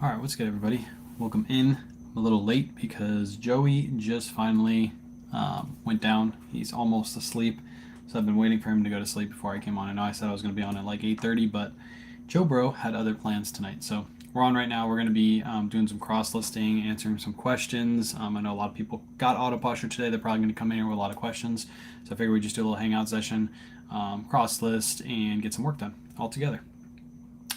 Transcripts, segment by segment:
All right, what's good, everybody? Welcome in. I'm a little late because Joey just finally went down. He's almost asleep, so I've been waiting for him to go to sleep before I came on. I know I said I was going to be on at like 8:30, but Joe Bro had other plans tonight, so we're on right now. We're going to be doing some cross listing, answering some questions. I know a lot of people got auto posture today. They're probably going to come in here with a lot of questions, so I figured we'd just do a little hangout session, cross list, and get some work done all together.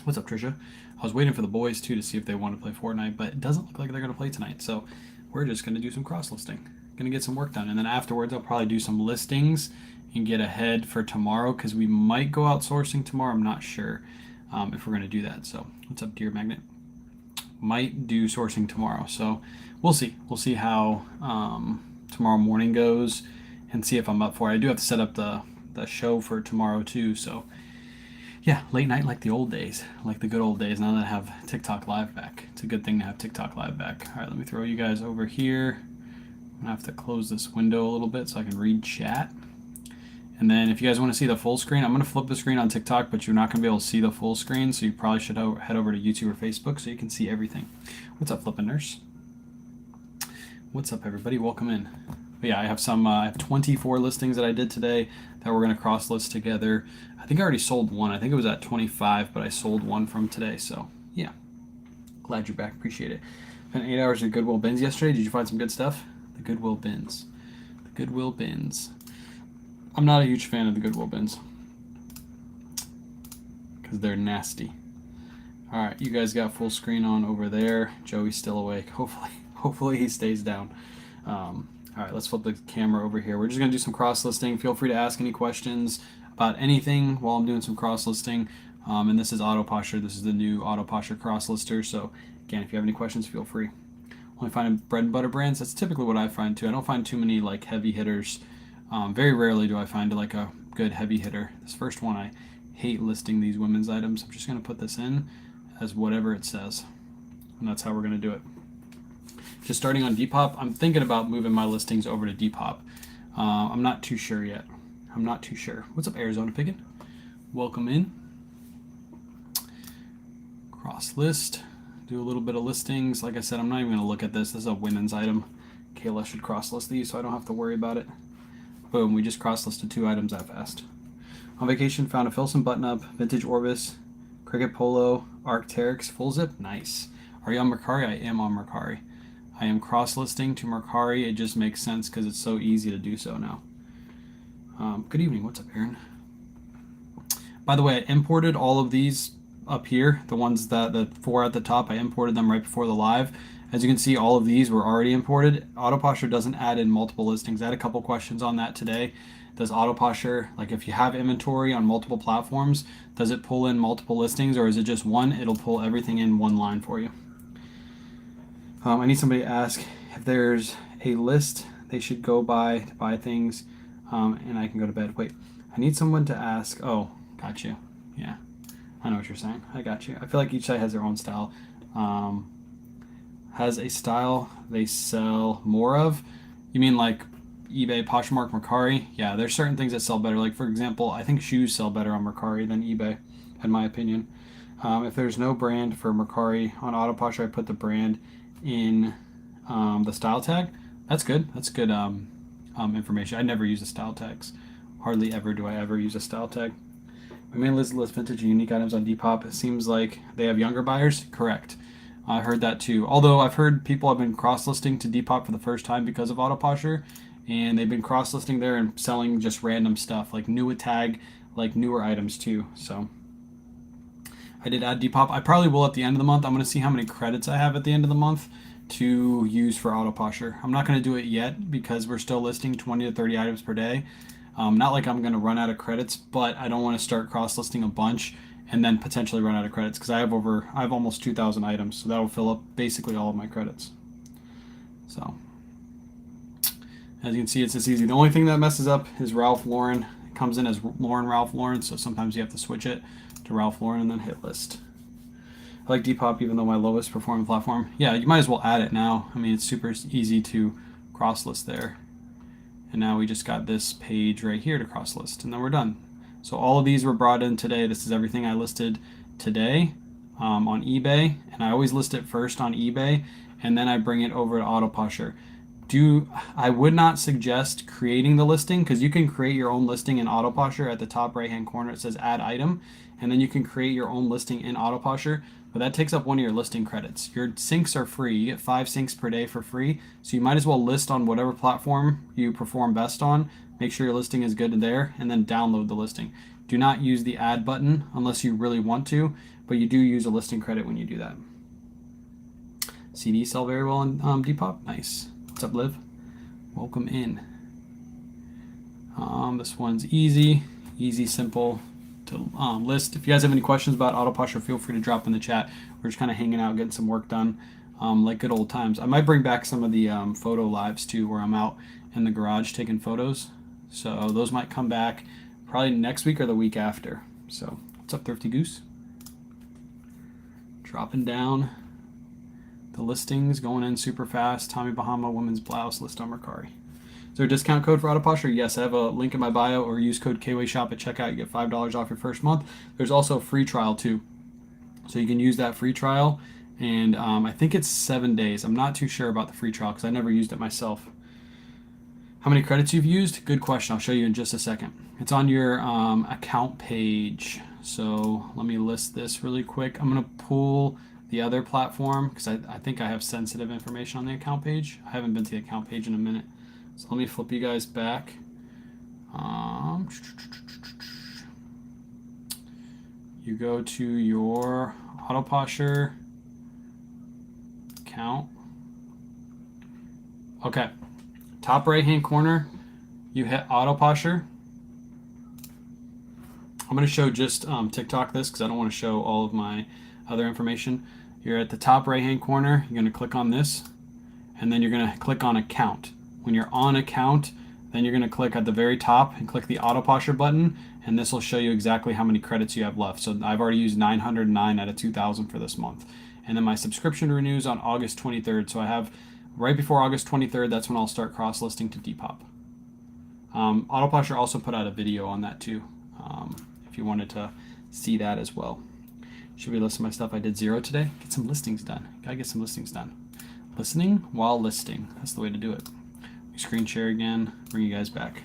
What's up, Trisha? I was waiting for the boys too to see if they want to play Fortnite, but it doesn't look like they're going to play tonight. So we're just going to do some cross listing. Going to get some work done, and then afterwards I'll probably do some listings and get ahead for tomorrow because we might go outsourcing tomorrow. I'm not sure if we're going to do that. So what's up, Dear Magnet? Might do sourcing tomorrow. So we'll see. We'll see how tomorrow morning goes and see if I'm up for it. I do have to set up the show for tomorrow too. So yeah, late night like the old days, like the good old days. Now that I have TikTok Live back, it's a good thing to have TikTok Live back. All right, let me throw you guys over here. I'm gonna have to close this window a little bit so I can read chat. And then if you guys want to see the full screen, I'm gonna flip the screen on TikTok, but you're not gonna be able to see the full screen, so you probably should head over to YouTube or Facebook so you can see everything. What's up, Flippin' Nurse? What's up, everybody? Welcome in. But yeah, I have 24 listings that I did today that we're going to cross list together. I think I already sold one. I think it was at 25, but I sold one from today. So yeah, glad you're back. Appreciate it. Spent 8 hours at Goodwill Bins yesterday. Did you find some good stuff? The Goodwill Bins. The Goodwill Bins. I'm not a huge fan of the Goodwill Bins because they're nasty. All right, you guys got full screen on over there. Joey's still awake. Hopefully he stays down. All right, let's flip the camera over here. We're just going to do some cross listing. Feel free to ask any questions about anything while I'm doing some cross listing. And this is Auto Posture. This is the new Auto Posture cross lister. So again, if you have any questions, feel free. Only finding bread and butter brands. That's typically what I find too. I don't find too many like heavy hitters. Very rarely do I find like a good heavy hitter. This first one, I hate listing these women's items. I'm just going to put this in as whatever it says. And that's how we're going to do it. Just starting on Depop. I'm thinking about moving my listings over to Depop. I'm not too sure yet. I'm not too sure. What's up, Arizona Piggin? Welcome in. Cross list. Do a little bit of listings. Like I said, I'm not even going to look at this. This is a women's item. Kayla should cross list these so I don't have to worry about it. Boom, we just cross listed 2 items that fast. On vacation, found a Filson button up, vintage Orvis, Cricket Polo, Arc'teryx, full zip. Nice. Are you on Mercari? I am on Mercari. I am cross-listing to Mercari. It just makes sense because it's so easy to do so now. Good evening. What's up, Aaron? By the way, I imported all of these up here. The ones that the 4 at the top, I imported them right before the live. As you can see, all of these were already imported. Auto Posture doesn't add in multiple listings. I had a couple questions on that today. Does Auto Posture, like if you have inventory on multiple platforms, does it pull in multiple listings or is it just one? It'll pull everything in one line for you. I need somebody to ask if there's a list they should go by to buy things, and I can go to bed. Wait, I need someone to ask. Oh, got you. Yeah, I know what you're saying. I got you. I feel like each site has their own style. Has a style they sell more of. You mean like eBay, Poshmark, Mercari? Yeah, there's certain things that sell better. Like for example, I think shoes sell better on Mercari than eBay, in my opinion. If there's no brand for Mercari on Auto Posture, I put the brand in the style tag. That's good. That's good information. I never use the style tags. Hardly ever do I ever use a style tag. My main list lists vintage and unique items on Depop. It seems like they have younger buyers. Correct. I heard that too. Although I've heard people have been cross-listing to Depop for the first time because of Auto Posture, and they've been cross-listing there and selling just random stuff like new tag, like newer items too. So I did add Depop. I probably will at the end of the month. I'm going to see how many credits I have at the end of the month to use for Auto Posture. I'm not going to do it yet because we're still listing 20 to 30 items per day. Not like I'm going to run out of credits, but I don't want to start cross-listing a bunch and then potentially run out of credits because I have almost 2,000 items, so that will fill up basically all of my credits. So as you can see, it's this easy. The only thing that messes up is Ralph Lauren. It comes in as Ralph Lauren, so sometimes you have to switch it to Ralph Lauren and then hit list. I like Depop even though my lowest performing platform. Yeah, you might as well add it now. I mean, it's super easy to cross list there. And now we just got this page right here to cross list, and then we're done. So all of these were brought in today. This is everything I listed today. on eBay, and I always list it first on eBay, and then I bring it over to Autopusher. I would not suggest creating the listing, because you can create your own listing in Autopusher. At the top right hand corner it says add item, and then you can create your own listing in Autopusher, but that takes up one of your listing credits. Your syncs are free. You get 5 syncs per day for free, so you might as well list on whatever platform you perform best on. Make sure your listing is good there, and then download the listing. Do not use the add button unless you really want to, but you do use a listing credit when you do that. CD sell very well in Depop. Nice. What's up, Liv? Welcome in. This one's easy, simple to list. If you guys have any questions about Autopusher, feel free to drop in the chat. We're just kind of hanging out, getting some work done, like good old times. I might bring back some of the photo lives too, where I'm out in the garage taking photos. So those might come back probably next week or the week after. So what's up, Thrifty Goose? Dropping down the listings, going in super fast. Tommy Bahama women's blouse list on Mercari. Is there a discount code for Autopusher? Yes, I have a link in my bio, or use code KWayShop at checkout. You get $5 off your first month. There's also a free trial too, so you can use that free trial, and I think it's 7 days. I'm not too sure about the free trial because I never used it myself. How many credits you've used? Good question. I'll show you in just a second. It's on your account page. So let me list this really quick. I'm going to pull the other platform because I think I have sensitive information on the account page. I haven't been to the account page in a minute. So let me flip you guys back. You go to your Autopusher account. Okay. Top right hand corner, you hit Autopusher. I'm going to show just TikTok this because I don't want to show all of my other information. You're at the top right hand corner, you're going to click on this, and then you're going to click on account. When you're on account, then you're going to click at the very top and click the Autopusher button, and this will show you exactly how many credits you have left. So I've already used 909 out of 2,000 for this month. And then my subscription renews on August 23rd, so I have right before August 23rd, that's when I'll start cross-listing to Depop. Autopusher also put out a video on that too, if you wanted to see that as well. Should we list my stuff? I did 0 today. Get some listings done. Gotta get some listings done. Listening while listing. That's the way to do it. Screen share again. Bring you guys back.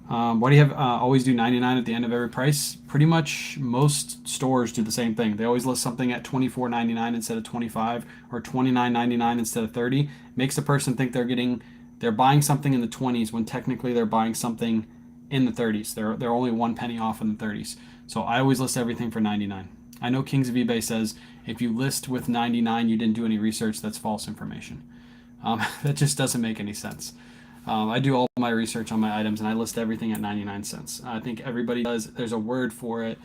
Why do you have always do 99 at the end of every price? Pretty much most stores do the same thing. They always list something at $24.99 instead of $25, or $29.99 instead of $30. Makes the person think they're buying something in the 20s when technically they're buying something in the 30s. They're only 1 penny off in the 30s. So I always list everything for 99. I know Kings of eBay says if you list with 99, you didn't do any research. That's false information. That just doesn't make any sense. I do all my research on my items, and I list everything at 99 cents. I think everybody does. There's a word for it.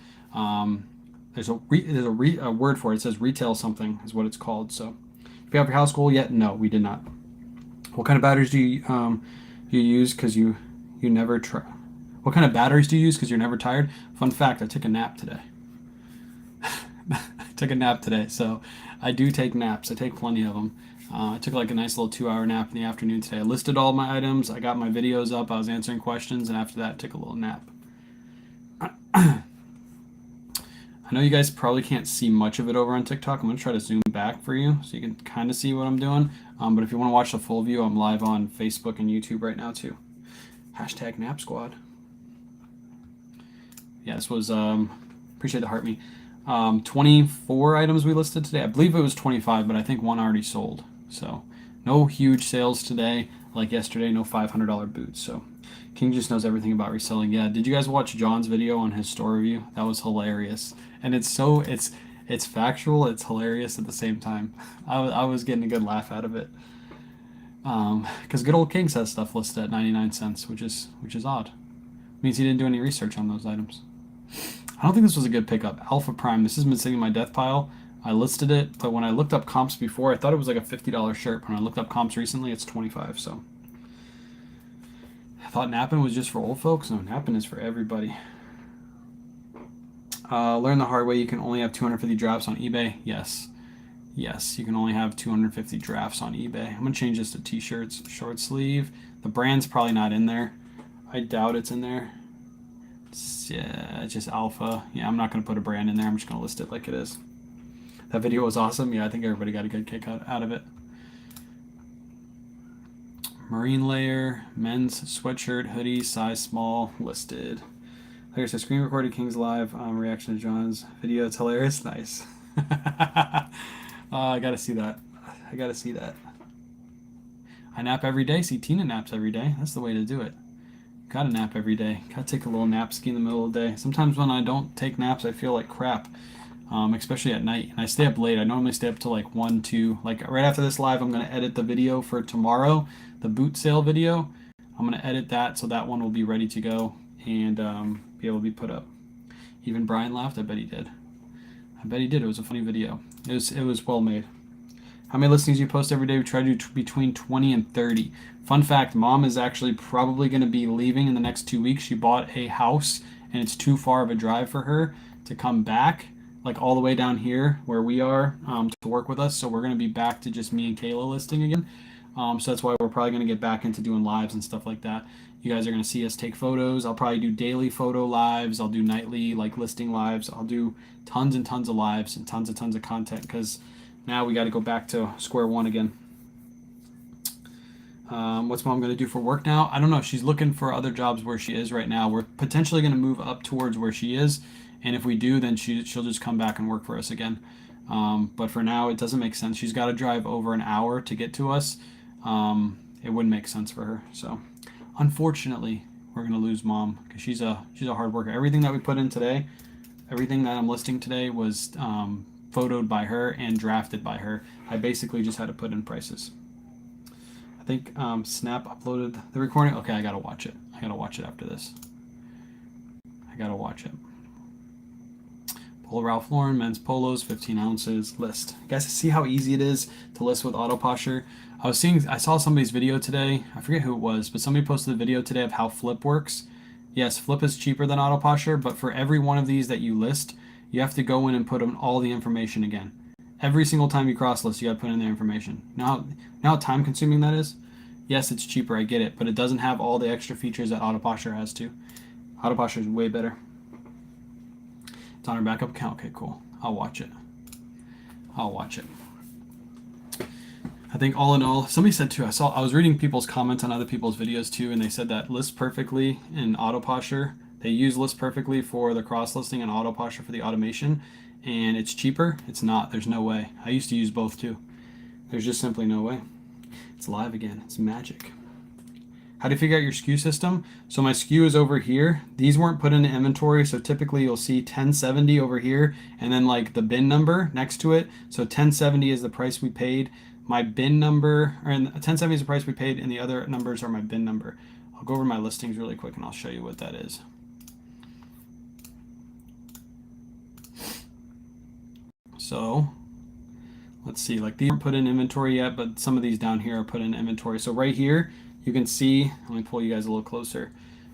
There's a word for it. It says retail something is what it's called. So if you have your house goal yet? No, we did not. What kind of batteries do you use because you never try? What kind of batteries do you use because you're never tired? Fun fact, I took a nap today. I took a nap today, so I do take naps. I take plenty of them. I took like a nice little 2-hour nap in the afternoon today. I listed all my items. I got my videos up. I was answering questions, and after that, I took a little nap. I know you guys probably can't see much of it over on TikTok. I'm going to try to zoom back for you so you can kind of see what I'm doing. But if you want to watch the full view, I'm live on Facebook and YouTube right now too. Hashtag Nap Squad. Yeah, this was, appreciate the heart me. 24 items we listed today. I believe it was 25, but I think one already sold. So no huge sales today like yesterday. No $500 boots. So King just knows everything about reselling. Yeah, did you guys watch John's video on his store review? That was hilarious. And it's factual, it's hilarious at the same time. I was getting a good laugh out of it. Because good old King says stuff listed at 99 cents, which is odd. Means he didn't do any research on those items. I don't think this was a good pickup. Alpha Prime. This has been sitting in my death pile. I listed it, but when I looked up comps before, I thought it was like a $50 shirt. When I looked up comps recently, it's 25. So I thought napping was just for old folks. No, napping is for everybody. Learn the hard way. You can only have 250 drafts on eBay. Yes, you can only have 250 drafts on eBay. I'm gonna change this to t-shirts, short sleeve. The brand's probably not in there. I doubt it's in there. It's just Alpha. Yeah, I'm not going to put a brand in there. I'm just going to list it like it is. That video was awesome. Yeah, I think everybody got a good kick out of it. Marine layer, men's sweatshirt, hoodie, size small, listed. Like I said, screen recorded King's Live reaction to John's video. It's hilarious. Nice. I gotta see that. I gotta see that. I nap every day. See, Tina naps every day. That's the way to do it. Gotta nap every day. Gotta take a little nap ski in the middle of the day. Sometimes when I don't take naps, I feel like crap, especially at night. And I stay up late. I normally stay up till like 1, 2. Like right after this live, I'm gonna edit the video for tomorrow, the boot sale video. I'm gonna edit that so that one will be ready to go and be able to be put up. Even Brian laughed. I bet he did. I bet he did. It was a funny video. It was well made. How many listings you post every day? We try to do between 20 and 30. Fun fact, Mom is actually probably going to be leaving in the next 2 weeks. She bought a house, and it's too far of a drive for her to come back, like all the way down here where we are, to work with us. So we're going to be back to just me and Kayla listing again. So that's why we're probably going to get back into doing lives and stuff like that. You guys are going to see us take photos. I'll probably do daily photo lives. I'll do nightly like listing lives. I'll do tons and tons of lives and tons of content because now we got to go back to square one again. What's Mom going to do for work now? I don't know. She's looking for other jobs where she is right now. We're potentially going to move up towards where she is. And if we do, then she'll just come back and work for us again. But for now, it doesn't make sense. She's got to drive over an hour to get to us. It wouldn't make sense for her. So unfortunately, we're going to lose Mom because she's a hard worker. Everything that we put in today, everything that I'm listing today was photoed by her and drafted by her. I basically just had to put in prices. I think Snap uploaded the recording. Okay, I gotta watch it. I gotta watch it after this. I gotta watch it. Polo Ralph Lauren, men's polos, 15 ounces, list. You guys see how easy it is to list with Autoposher? I saw somebody's video today. I forget who it was, but somebody posted a video today of how Flip works. Yes, Flip is cheaper than Autoposher, but for every one of these that you list, you have to go in and put in all the information again. Every single time you cross list, you got to put in the information. You know how time consuming that is? Yes, it's cheaper, I get it, but it doesn't have all the extra features that Autoposher has too. Autoposher is way better. It's on our backup account. Okay, cool. I'll watch it. I'll watch it. I think all in all, somebody said too, I was reading people's comments on other people's videos too, and they said that List Perfectly in Autoposher, they use List Perfectly for the cross listing and Autoposher for the automation, and it's cheaper. It's not. There's no way. I used to use both too. There's just simply no way. It's live again. It's magic. How do you figure out your SKU system? So my SKU is over here. These weren't put into inventory, so typically you'll see 1070 over here and then like the bin number next to it. So 1070 is the price we paid. My bin number, or 1070 is the price we paid, and the other numbers are my bin number. I'll go over my listings really quick and I'll show you what that is. So let's see, like these aren't put in inventory yet, but some of these down here are put in inventory. So right here, you can see, let me pull you guys a little closer.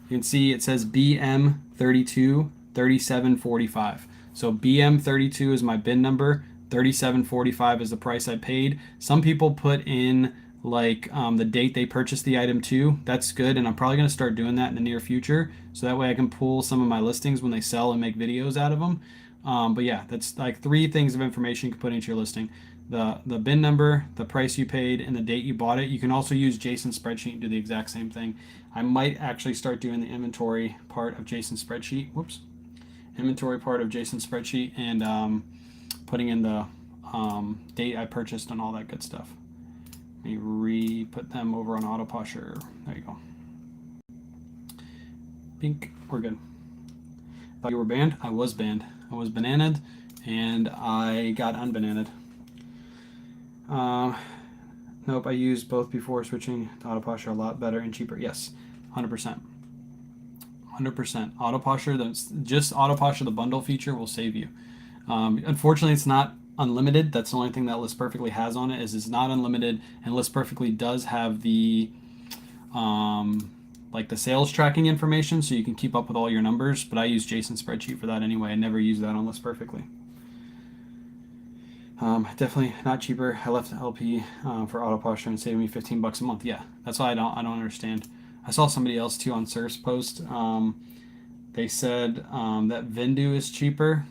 You can see it says BM32 3745. So BM32 is my bin number, 3745 is the price I paid. Some people put in like the date they purchased the item to. That's good, and I'm probably going to start doing that in the near future, so that way I can pull some of my listings when they sell and make videos out of them. But yeah, that's like 3 things of information you can put into your listing. The bin number, the price you paid, and the date you bought it. You can also use Jason's spreadsheet and do the exact same thing. I might actually start doing the inventory part of Jason's spreadsheet. Whoops. Inventory part of Jason's spreadsheet and putting in the date I purchased and all that good stuff. Let me re-put them over on Autoposher. There you go. Pink. We're good. Thought you were banned? I was banned. I was bananaed and I got unbananaed. Nope, I used both before switching to Autoposher. A lot better and cheaper. Yes, 100%. 100%. Autoposher, that's just Autoposher, the bundle feature will save you. Unfortunately, it's not unlimited. That's the only thing that List Perfectly has on it, is it's not unlimited, and List Perfectly does have the like the sales tracking information, so you can keep up with all your numbers, but I use Jason's spreadsheet for that anyway. I never use that on List Perfectly. Definitely not cheaper. I left LP for Autoposher and saved me $15 a month. Yeah, that's why I don't understand. I saw somebody else too on Surf's post. They said that Vindu is cheaper,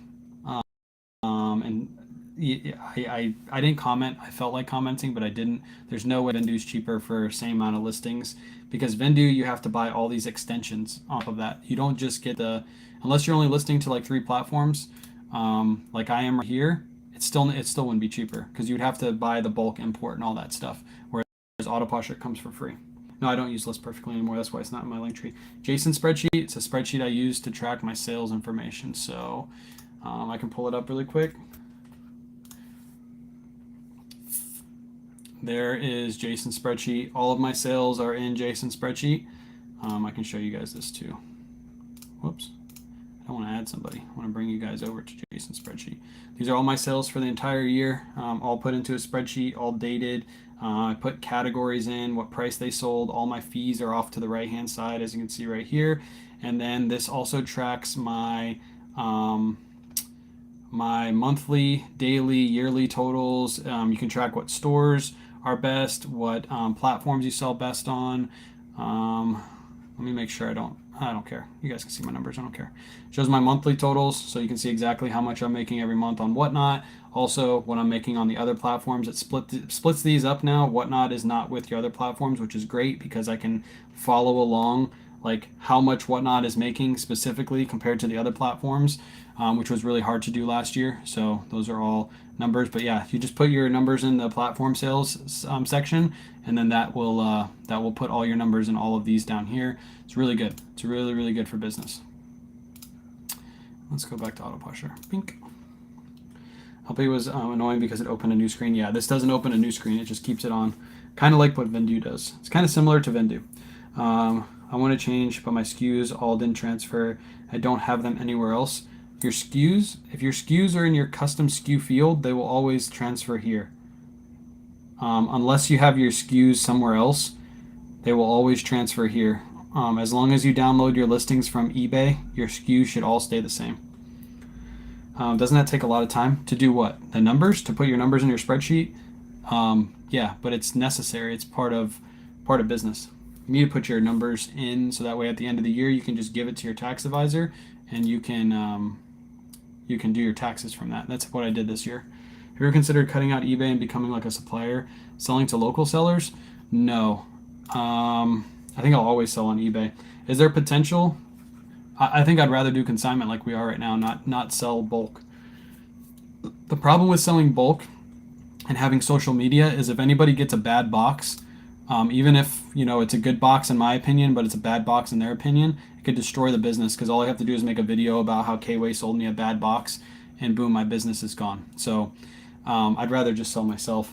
and I didn't comment. I felt like commenting, but I didn't. There's no way Vendu's cheaper for same amount of listings, because Vendu, you have to buy all these extensions off of that. You don't just get unless you're only listing to like 3 platforms, like I am right here. It still wouldn't be cheaper because you'd have to buy the bulk import and all that stuff. Whereas Autoposher comes for free. No, I don't use List Perfectly anymore. That's why it's not in my link tree. JSON spreadsheet. It's a spreadsheet I use to track my sales information. So I can pull it up really quick. There is JSON spreadsheet. All of my sales are in JSON spreadsheet. I can show you guys this too. Whoops. I want to add somebody. I want to bring you guys over to JSON spreadsheet. These are all my sales for the entire year, all put into a spreadsheet, all dated. I put categories in, what price they sold. All my fees are off to the right hand side, as you can see right here. And then this also tracks my my monthly, daily, yearly totals. You can track what stores are best, what platforms you sell best on. Let me make sure I don't care. You guys can see my numbers. I don't care. It shows my monthly totals, so you can see exactly how much I'm making every month on Whatnot. Also, what I'm making on the other platforms. It splits these up now. Whatnot is not with your other platforms, which is great because I can follow along like how much Whatnot is making specifically compared to the other platforms, which was really hard to do last year. So those are all numbers. But yeah, you just put your numbers in the platform sales section, and then that will put all your numbers in all of these down here. It's really good. It's really, really good for business. Let's go back to Autopusher. Pink. Hope it was annoying because it opened a new screen. Yeah, this doesn't open a new screen. It just keeps it on. Kind of like what Vendu does. It's kind of similar to Vendu. I want to change, but my SKUs all didn't transfer. I don't have them anywhere else. Your SKUs, if your SKUs are in your custom SKU field, they will always transfer here. Unless you have your SKUs somewhere else, they will always transfer here. As long as you download your listings from eBay, your SKUs should all stay the same. Doesn't that take a lot of time to do what? The numbers, to put your numbers in your spreadsheet? Yeah, but it's necessary. It's part of business. You need to put your numbers in so that way at the end of the year you can just give it to your tax advisor and you can do your taxes from that. That's what I did this year. Have you ever considered cutting out eBay and becoming like a supplier, selling to local sellers? No. I think I'll always sell on eBay. Is there potential? I think I'd rather do consignment like we are right now, not sell bulk. The problem with selling bulk and having social media is if anybody gets a bad box, even if it's a good box in my opinion, but it's a bad box in their opinion, it could destroy the business because all I have to do is make a video about how K-Way sold me a bad box, and boom, my business is gone. So I'd rather just sell myself.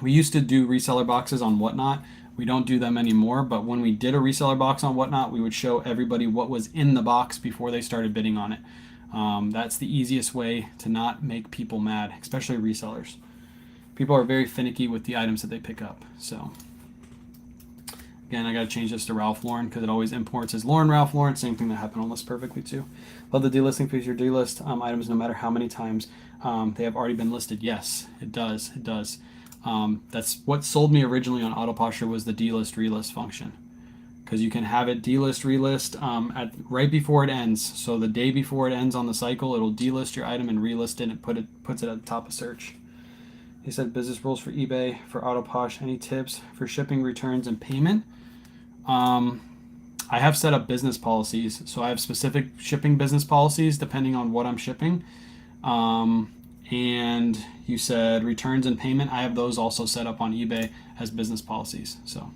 We used to do reseller boxes on Whatnot. We don't do them anymore, but when we did a reseller box on Whatnot, we would show everybody what was in the box before they started bidding on it. That's the easiest way to not make people mad, especially resellers. People are very finicky with the items that they pick up. So again, I got to change this to Ralph Lauren because it always imports as Lauren Ralph Lauren. Same thing that happened on List Perfectly too. Love the delisting feature. Delist items no matter how many times they have already been listed. Yes, it does. It does. That's what sold me originally on Autoposher was the delist relist function, because you can have it delist relist right before it ends. So the day before it ends on the cycle, it'll delist your item and relist it and puts it at the top of search. He said business rules for eBay for Autoposh. Any tips for shipping, returns, and payment? I have set up business policies, so I have specific shipping business policies depending on what I'm shipping. And you said returns and payment. I have those also set up on eBay as business policies. So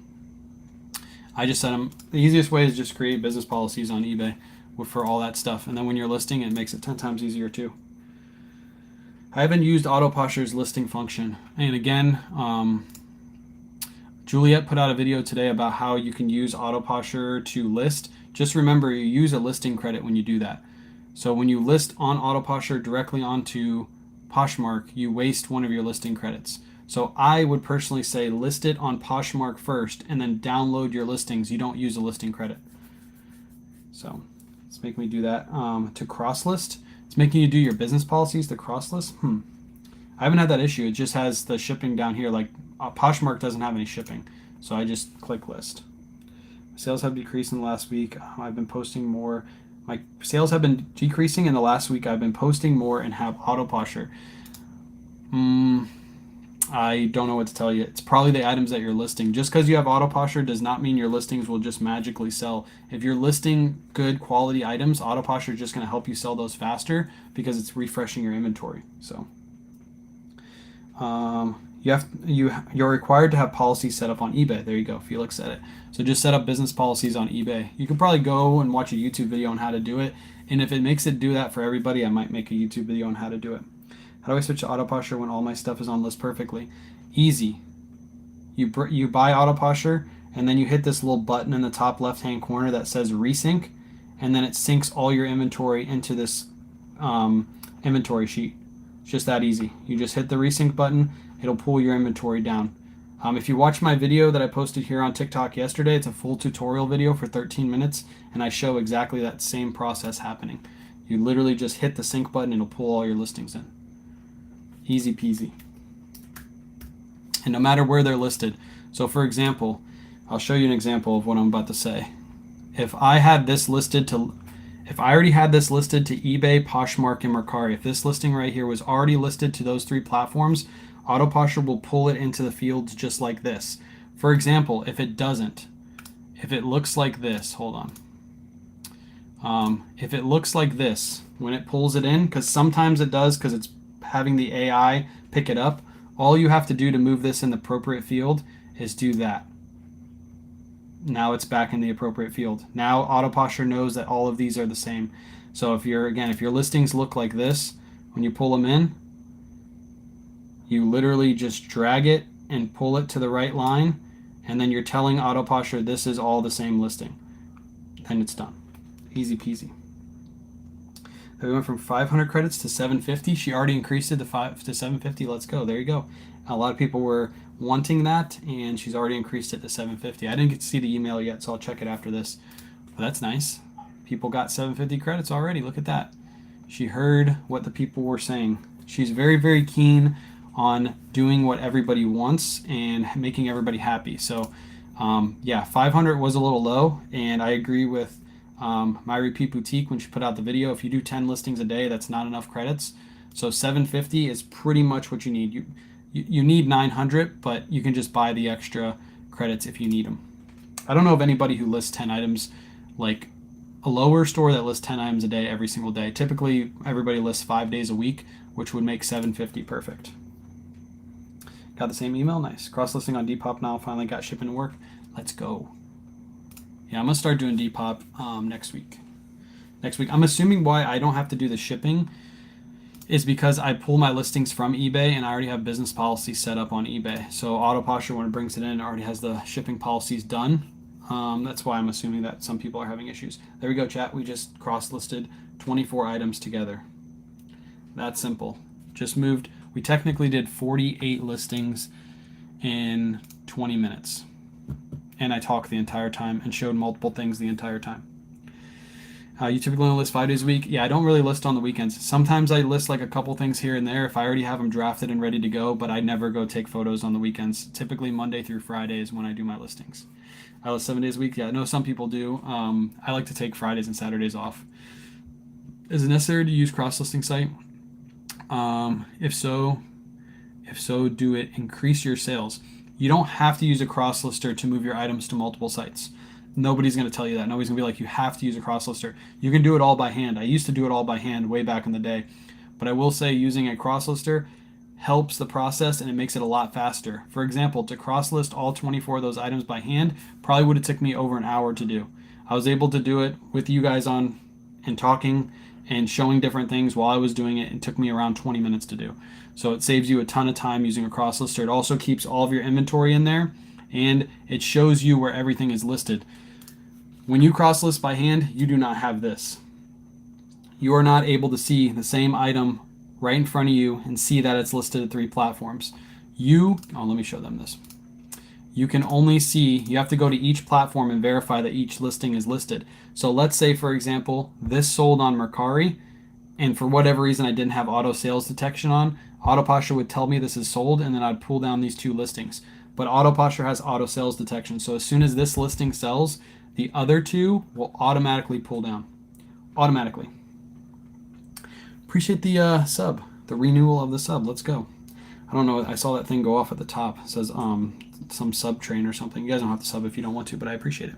I just set them. The easiest way is just create business policies on eBay for all that stuff. And then when you're listing, it makes it 10 times easier too. I haven't used Autoposher's listing function. And again, Juliet put out a video today about how you can use Autoposher to list. Just remember, you use a listing credit when you do that. So when you list on Autoposher directly onto Poshmark, you waste one of your listing credits. So I would personally say list it on Poshmark first and then download your listings. You don't use a listing credit. So let's make me do that. To cross list, it's making you do your business policies to cross list. I haven't had that issue. It just has the shipping down here. Like Poshmark doesn't have any shipping. So I just click list. Sales have decreased in the last week. I've been posting more. My sales have been decreasing in the last week. I've been posting more and have Autoposher. I don't know what to tell you. It's probably the items that you're listing. Just because you have auto posture does not mean your listings will just magically sell. If you're listing good quality items, auto posture is just going to help you sell those faster because it's refreshing your inventory. So you're required to have policies set up on eBay. There you go. Felix said it. So just set up business policies on eBay. You can probably go and watch a YouTube video on how to do it. And if it makes it do that for everybody, I might make a YouTube video on how to do it. How do I switch to auto posture when all my stuff is on list perfectly? Easy. You buy auto posture, and then you hit this little button in the top left hand corner that says resync, and then it syncs all your inventory into this inventory sheet. It's just that easy. You just hit the resync button, it'll pull your inventory down. If you watch my video that I posted here on TikTok yesterday, it's a full tutorial video for 13 minutes, and I show exactly that same process happening. You literally just hit the sync button, and it'll pull all your listings in. Easy peasy. And no matter where they're listed. So for example, I'll show you an example of what I'm about to say. If I already had this listed to eBay, Poshmark, and Mercari, if this listing right here was already listed to those 3 platforms, auto posture will pull it into the fields just like this. For example, if it doesn't, if it looks like this, hold on. If it looks like this when it pulls it in, because sometimes it does because it's having the AI pick it up, all you have to do to move this in the appropriate field is do that. Now it's back in the appropriate field. Now auto posture knows that all of these are the same. So if your listings look like this, when you pull them in, you literally just drag it and pull it to the right line, and then you're telling auto posture this is all the same listing. Then it's done. Easy peasy. We went from 500 credits to 750. She already increased it to 750. Let's go. There you go. A lot of people were wanting that, and she's already increased it to 750. I didn't get to see the email yet, so I'll check it after this. But that's nice. People got 750 credits already. Look at that. She heard what the people were saying. She's very, very keen on doing what everybody wants and making everybody happy. So, yeah, 500 was a little low, and I agree with My Repeat Boutique when she put out the video. If you do 10 listings a day, that's not enough credits. So 750 is pretty much what you need. You need 900, but you can just buy the extra credits if you need them. I don't know of anybody who lists 10 items, like a lower store that lists 10 items a day every single day. Typically, everybody lists 5 days a week, which would make 750 perfect. Got the same email? Nice. Cross-listing on Depop now. Finally got shipping to work. Let's go. Yeah, I'm going to start doing Depop next week. I'm assuming why I don't have to do the shipping is because I pull my listings from eBay and I already have business policies set up on eBay. So auto posture, when it brings it in, already has the shipping policies done. That's why I'm assuming that some people are having issues. There we go, chat. We just cross-listed 24 items together. That's simple. Just moved. We technically did 48 listings in 20 minutes. And I talked the entire time and showed multiple things the entire time. You typically only list 5 days a week. Yeah, I don't really list on the weekends. Sometimes I list like a couple things here and there if I already have them drafted and ready to go, but I never go take photos on the weekends. Typically Monday through Friday is when I do my listings. I list 7 days a week. Yeah, I know some people do. I like to take Fridays and Saturdays off. Is it necessary to use cross-listing site? If so, do it increase your sales. You don't have to use a cross-lister to move your items to multiple sites. Nobody's going to tell you that. Nobody's going to be like, you have to use a cross-lister. You can do it all by hand. I used to do it all by hand way back in the day. But I will say using a cross-lister helps the process and it makes it a lot faster. For example, to cross-list all 24 of those items by hand probably would have took me over an hour to do. I was able to do it with you guys on and talking and showing different things while I was doing it. It took me around 20 minutes to do. So it saves you a ton of time using a cross-lister. It also keeps all of your inventory in there and it shows you where everything is listed. When you cross-list by hand, you do not have this. You are not able to see the same item right in front of you and see that it's listed at 3 platforms. Let me show them this. You can only see, you have to go to each platform and verify that each listing is listed. So let's say, for example, this sold on Mercari, and for whatever reason I didn't have auto sales detection on, Auto Posture would tell me this is sold, and then I'd pull down these 2 listings. But Auto Posture has auto sales detection, so as soon as this listing sells, the other 2 will automatically pull down. Automatically. Appreciate the sub, the renewal of the sub. Let's go. I don't know. I saw that thing go off at the top. It says some sub train or something. You guys don't have to sub if you don't want to, but I appreciate it.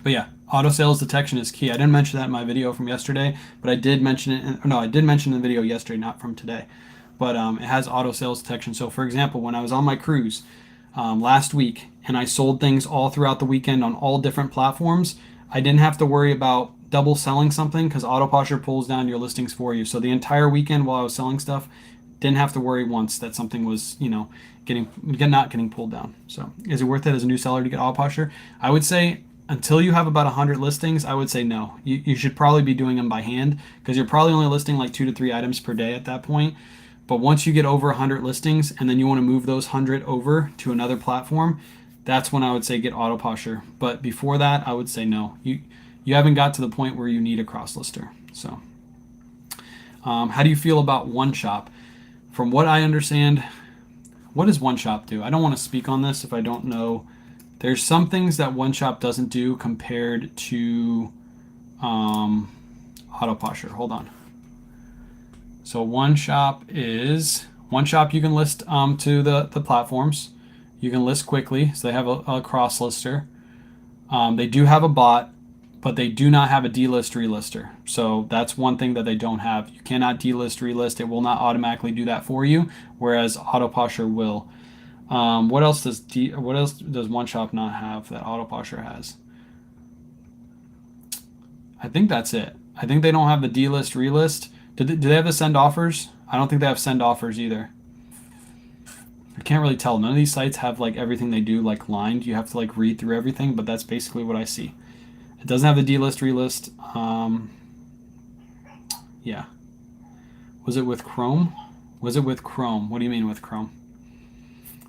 But yeah, auto sales detection is key. I didn't mention that in my video from yesterday, but I did mention it. No, I did mention in the video yesterday, not from today. But it has auto sales detection. So for example, when I was on my cruise last week and I sold things all throughout the weekend on all different platforms, I didn't have to worry about double selling something because Autoposher pulls down your listings for you. So the entire weekend while I was selling stuff, didn't have to worry once that something was, not getting pulled down. So is it worth it as a new seller to get Autoposher? I would say until you have about 100 listings, I would say no. You should probably be doing them by hand because you're probably only listing like 2 to 3 items per day at that point. But once you get over 100 listings and then you want to move those 100 over to another platform, that's when I would say get Autoposher. But before that, I would say no. You haven't got to the point where you need a cross lister. So how do you feel about One Shop? From what I understand, what does One Shop do? I don't want to speak on this if I don't know. There's some things that One Shop doesn't do compared to Autoposher. Hold on. So One Shop you can list to the platforms. You can list quickly, so they have a cross lister. They do have a bot, but they do not have a delist relister. So that's one thing that they don't have. You cannot delist relist. It will not automatically do that for you, whereas Autoposher will. What else does One Shop not have that Autoposher has? I think that's it. I think they don't have the delist relist. Do they have the send offers? I don't think they have send offers either. I can't really tell. None of these sites have like everything they do like lined. You have to like read through everything, but that's basically what I see. It doesn't have the delist relist. Yeah. Was it with Chrome? Was it with Chrome? What do you mean with Chrome?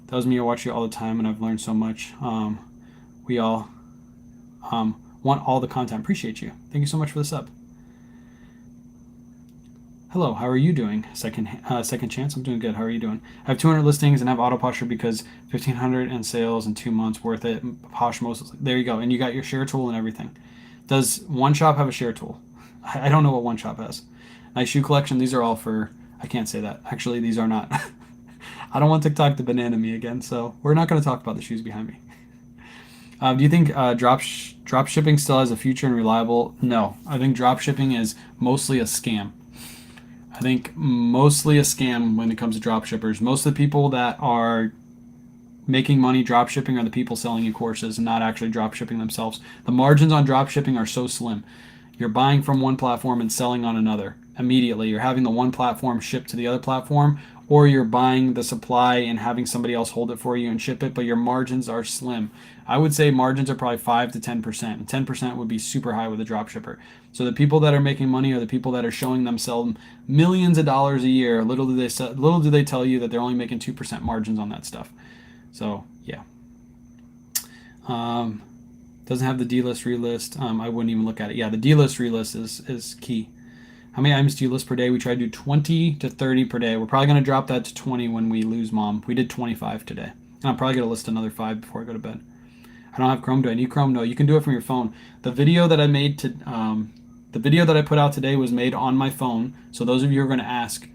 That was me. I watch you all the time, and I've learned so much. We all want all the content. Appreciate you. Thank you so much for the sub. Hello, how are you doing? Second chance. I'm doing good. How are you doing? I have 200 listings and have Autoposher because 1,500 in sales in 2 months worth it. Posh most. There you go. And you got your share tool and everything. Does One Shop have a share tool? I don't know what One Shop has. Nice shoe collection. These are all for. I can't say that. Actually, these are not. I don't want TikTok to banana me again, so we're not going to talk about the shoes behind me. Do you think drop shipping still has a future and reliable? No. I think drop shipping is mostly a scam. I think mostly a scam when it comes to drop shippers. Most of the people that are making money drop shipping are the people selling you courses and not actually drop shipping themselves. The margins on drop shipping are so slim. You're buying from one platform and selling on another immediately. You're having the one platform ship to the other platform, or you're buying the supply and having somebody else hold it for you and ship it, but your margins are slim. I would say margins are probably 5 to 10%, and 10% would be super high with a drop shipper. So the people that are making money are the people that are showing themselves millions of dollars a year. Little do they tell you that they're only making 2% margins on that stuff. So yeah. Doesn't have the delist relist. I wouldn't even look at it. Yeah, the delist relist is key. How many items do you list per day? We try to do 20 to 30 per day. We're probably going to drop that to 20 when we lose Mom. We did 25 today. And I'm probably going to list another 5 before I go to bed. I don't have Chrome. Do I need Chrome? No, you can do it from your phone. The video that I made the video that I put out today was made on my phone. So those of you who are going to ask,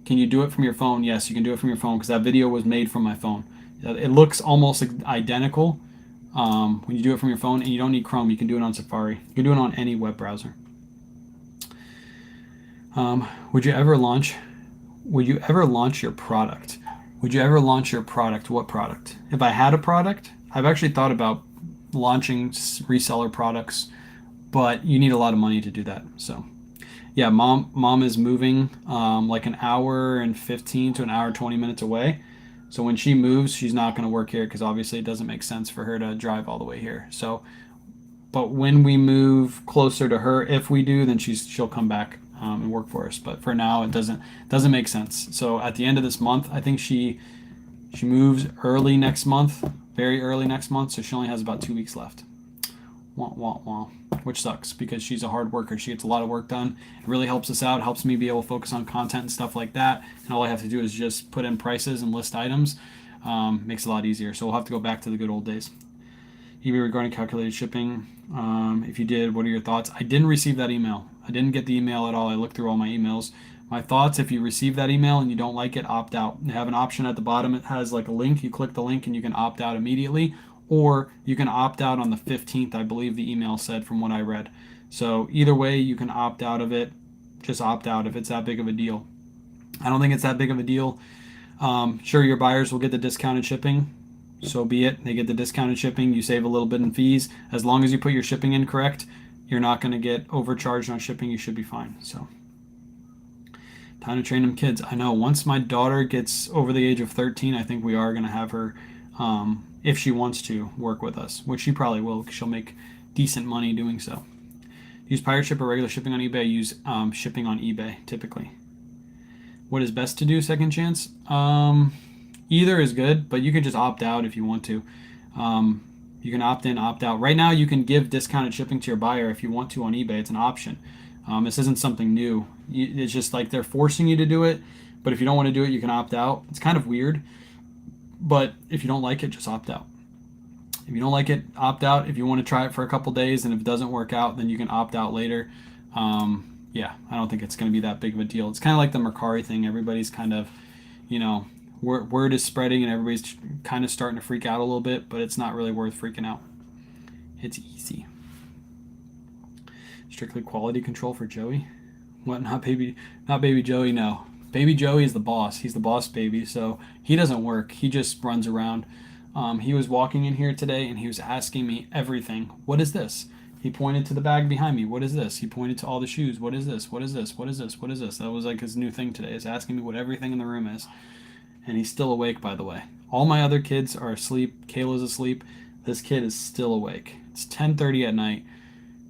can you do it from your phone? Yes, you can do it from your phone because that video was made from my phone. It looks almost identical when you do it from your phone, and you don't need Chrome. You can do it on Safari. You can do it on any web browser. Would you ever launch your product? Would you ever launch your product? What product? If I had a product, I've actually thought about launching reseller products, but you need a lot of money to do that. So yeah, mom is moving like an hour and 15 to an hour 20 minutes away. So when she moves, she's not going to work here because obviously it doesn't make sense for her to drive all the way here. So, but when we move closer to her, if we do, then she'll come back and work for us. But for now, it doesn't make sense. So at the end of this month, I think she moves early next month, very early next month. So she only has about 2 weeks left. Wah, wah, wah. Which sucks because she's a hard worker. She gets a lot of work done. It really helps us out, helps me be able to focus on content and stuff like that. And all I have to do is just put in prices and list items. Makes it a lot easier. So we'll have to go back to the good old days. eBay regarding calculated shipping. If you did, what are your thoughts? I didn't receive that email. I didn't get the email at all. I looked through all my emails, My thoughts, if you receive that email and you don't like it, opt out. They have an option at the bottom. It has like a link. You click the link and you can opt out immediately, or you can opt out on the 15th, I believe the email said from what I read. So either way, you can opt out of it. Just opt out if it's that big of a deal. I don't think it's that big of a deal. Sure, your buyers will get the discounted shipping. So be it. They get the discounted shipping. You save a little bit in fees. As long as you put your shipping in correct, you're not going to get overcharged on shipping. You should be fine. So time to train them kids. I know once my daughter gets over the age of 13, I think we are going to have her, if she wants to, work with us, which she probably will because she'll make decent money doing so. Use pirate ship or regular shipping on eBay. Use shipping on eBay typically. What is best to do, second chance? Either is good, but you can just opt out if you want to. You can opt in, opt out. Right now, you can give discounted shipping to your buyer if you want to on eBay. It's an option. This isn't something new. It's just like they're forcing you to do it, but if you don't want to do it, you can opt out. It's kind of weird, but if you don't like it, just opt out. If you don't like it, opt out. If you want to try it for a couple days and if it doesn't work out, then you can opt out later. Yeah, I don't think it's going to be that big of a deal. It's kind of like the Mercari thing. Everybody's kind of, word is spreading and everybody's kind of starting to freak out a little bit, but it's not really worth freaking out. It's easy. Strictly quality control for Joey. What? Not baby Joey? No. Baby Joey is the boss. He's the boss baby, so he doesn't work. He just runs around. He was walking in here today and he was asking me everything. What is this? He pointed to the bag behind me. What is this? He pointed to all the shoes. What is this? What is this? What is this? What is this? That was like his new thing today. He's asking me what everything in the room is. And he's still awake, by the way. All my other kids are asleep. Kayla's asleep. This kid is still awake. It's 10:30 at night.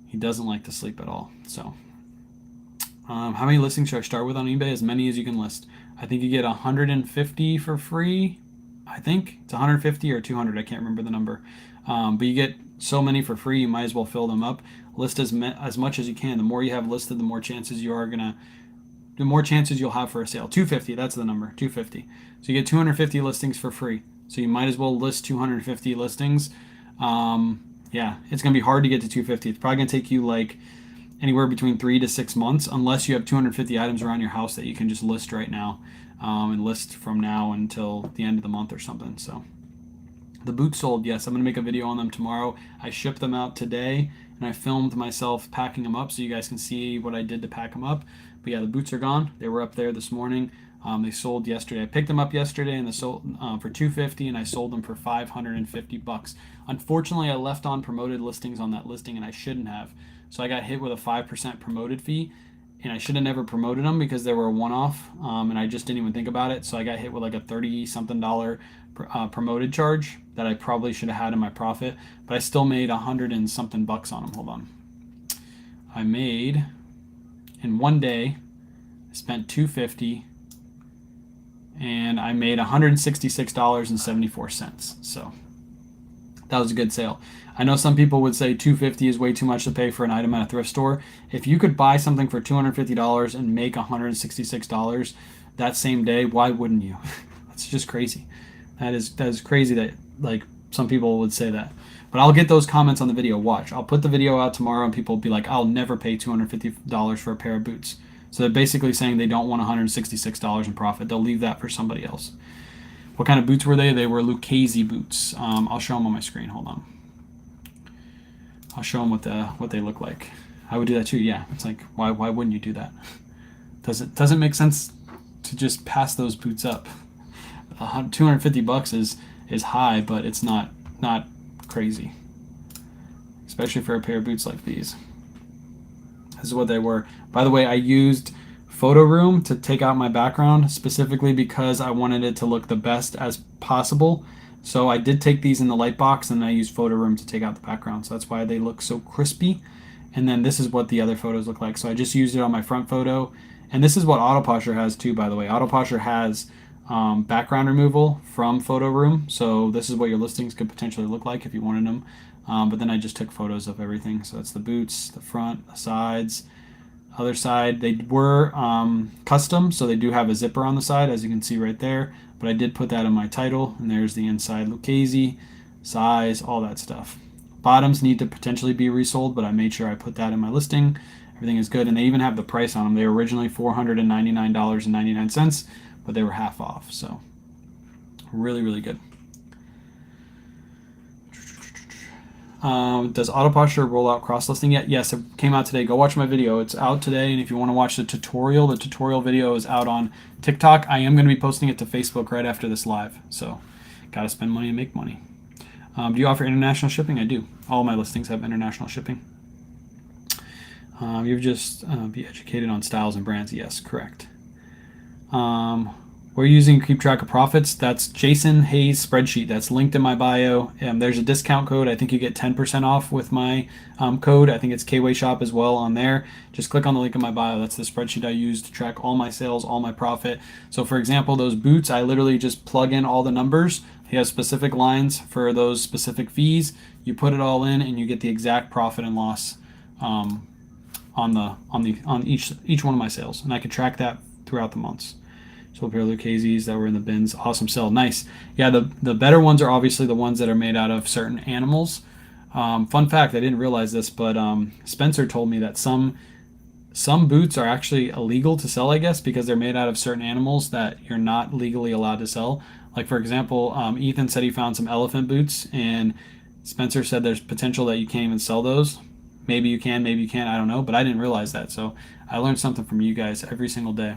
He doesn't like to sleep at all. So, how many listings should I start with on eBay? As many as you can list. I think you get 150 for free. I think it's 150 or 200. I can't remember the number. But you get so many for free, you might as well fill them up. List as much as you can. The more you have listed, the more chances you'll have for a sale. 250, that's the number, 250. So you get 250 listings for free. So you might as well list 250 listings. Yeah, it's going to be hard to get to 250. It's probably going to take you like anywhere between 3 to 6 months, unless you have 250 items around your house that you can just list right now, and list from now until the end of the month or something. So the boots sold, yes, I'm going to make a video on them tomorrow. I shipped them out today, and I filmed myself packing them up so you guys can see what I did to pack them up. But yeah, the boots are gone. They were up there this morning. They sold yesterday. I picked them up yesterday and they sold for $250, and I sold them for $550. Unfortunately, I left on promoted listings on that listing, and I shouldn't have. So I got hit with a 5% promoted fee, and I should have never promoted them because they were a one-off, and I just didn't even think about it. So I got hit with like a $30-something promoted charge that I probably should have had in my profit, but I still made $100 and something on them. Hold on. I made, in one day, I spent $250, and I made $166.74. So that was a good sale. I know some people would say $250 is way too much to pay for an item at a thrift store. If you could buy something for $250 and make $166 that same day, why wouldn't you? That's just crazy. That is crazy that like some people would say that. But I'll get those comments on the video. Watch. I'll put the video out tomorrow and people will be like, I'll never pay $250 for a pair of boots. So they're basically saying they don't want $166 in profit. They'll leave that for somebody else. What kind of boots were they? They were Lucchese boots. I'll show them on my screen. Hold on. I'll show them what they look like. I would do that too. Yeah, it's like why wouldn't you do that? Doesn't make sense to just pass those boots up. $250 is high, but it's not crazy, especially for a pair of boots like these. This is what they were. By the way, I used Photo Room to take out my background specifically because I wanted it to look the best as possible. So I did take these in the light box and I used Photo Room to take out the background. So that's why they look so crispy. And then this is what the other photos look like. So I just used it on my front photo. And this is what Autoposher has too, by the way. Autoposher has background removal from Photo Room. So this is what your listings could potentially look like if you wanted them. But then I just took photos of everything. So that's the boots, the front, the sides, other side. They were custom, so they do have a zipper on the side, as you can see right there. But I did put that in my title, and there's the inside Lucchese, size, all that stuff. Bottoms need to potentially be resold, but I made sure I put that in my listing. Everything is good, and they even have the price on them. They were originally $499.99, but they were half off. So really, really good. Does Autoposher roll out cross-listing yet? Yes, it came out today. Go watch my video. It's out today, and if you want to watch the tutorial video is out on TikTok. I am going to be posting it to Facebook right after this live. So, got to spend money and make money. Do you offer international shipping? I do. All my listings have international shipping. You've just be educated on styles and brands. Yes, correct. We're using Keep Track of Profits. That's Jason Hayes spreadsheet. That's linked in my bio. There's a discount code. I think you get 10% off with my code. I think it's KWay Shop as well on there. Just click on the link in my bio. That's the spreadsheet I use to track all my sales, all my profit. So for example, those boots, I literally just plug in all the numbers. He has specific lines for those specific fees. You put it all in and you get the exact profit and loss on each one of my sales. And I can track that throughout the months. So a pair of Lucchese's that were in the bins. Awesome sell. Nice. Yeah, the better ones are obviously the ones that are made out of certain animals. Fun fact, I didn't realize this, but Spencer told me that some boots are actually illegal to sell, I guess, because they're made out of certain animals that you're not legally allowed to sell. Like, for example, Ethan said he found some elephant boots, and Spencer said there's potential that you can't even sell those. Maybe you can, maybe you can't, I don't know, but I didn't realize that. So I learned something from you guys every single day.